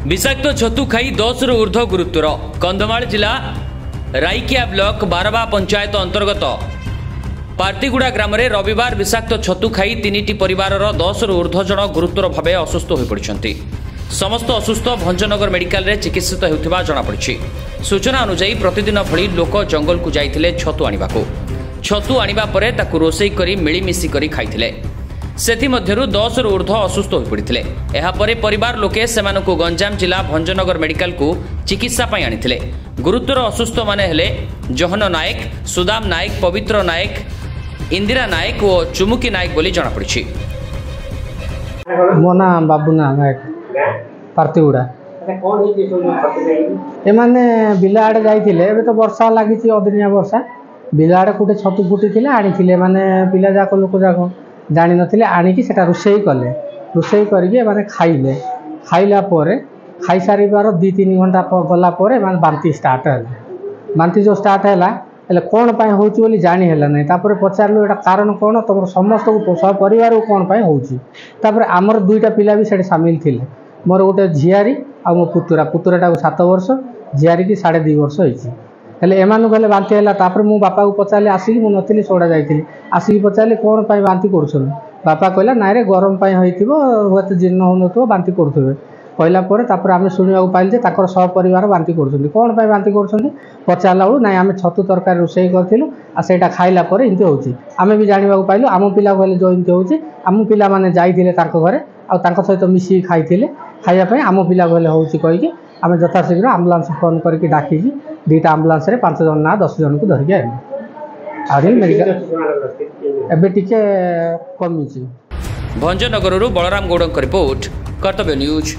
विषाक्त छतु खाई 10 रु ऊर्ध्व गुरुत्वर कंधमाल जिला राइकिया ब्लॉक बारबा पंचायत अंतर्गत पार्टीगुड़ा ग्राम में रविवार विषाक्त छतु खाई 3टी परिवार 10 रु ऊर्ध्व जन गुरुतर भाव असुस्थ हो पड़ते। समस्त असुस्थ भंजनगर मेडिकल रे चिकित्सित होता जमापड़ी। सूचना अनुसार प्रतिदिन भली लोक जंगल को जाइथिले छतु आनिबाकू। छतु आनिबा परे ताकू रोसई करी मिलीमिशी करी खाइथिले। सेथि मध्यरु 10 रु ऊर्ध्व असुस्थ हो पड़ते। एहापरे परिवार लोके सेमानकू गंजाम जिला भंजनगर मेडिकल को चिकित्सा पई आनिथिले। गुरुतर असुस्थ माने हेले जहन नायक, सुदाम नायक, पवित्र नायक, इंदिरा नायक और चुमुकी नायक बोली जमापड़ी। मो ना बाबूना नायक पार्टीगुड़ा एमाने बिला आड़े जाइथिले। एबे तो वर्षा लगी अदिनिया वर्षा बिला आड़े कोटे छतु फुटी आनी माने पिला जाक लोक जाक जानी नथिले आनिकी सेटा रोषेई कले। रोषेई करके माने खाइले। खाइला परे खाई सारिबार 2-3 घंटा गला परे माने बांती स्टार्ट हैला। बांती जो स्टार्ट हैला हेले कोन पाई होउची बोली जानी हैला नै। तापर पचारलो एटा कारण कोन तमर समस्त को सब परिवार को कोन पाई होउची। तापर हमर दुईटा पिला भी सेठी शामिल थिले। मोर गोटे झियारी आ मो पुतुराटा को 7 वर्ष, झियारी की 2.5 वर्ष होइची। हेले एमानु गले बांती हैला। तापर मु बापा को पचारले आसी मु नथिली सोडा जाइथिली। आसी पचारले कोन पाई बांती करछन। बापा कहला नाइ रे गरम पाई होइथिबो होत जीर्ण होनथो बांती करथबे। कहला परे तापर आमे सुनिया को पाइल जे ताकर सब परिवार बांती करछन। कोन पाई बांती करछन पचारला बळु नाइ आमे छतु तरकारी रोसई करथिलु आ सेटा खाइला परे इनते होउची। आमे भी जानिबा को पाइलु आम पिला कहले जो इनते होउची। आम पिला माने जाइथिले ताको घरे आ ताको सहित मिसी खाइथिले। खाइया पई आम पिला कहले होउची कहिके आमे यथाशीघ्र एम्बुलेंस फोन करके डाकिकी 2टा एम्बुलेंस रे 5 जन ना 10 जन को धरिके आइलु। आरी मेडिकल एबे टिके कमिची। भंजनगररू बलराम गौड़ रिपोर्ट, कर्तव्य न्यूज।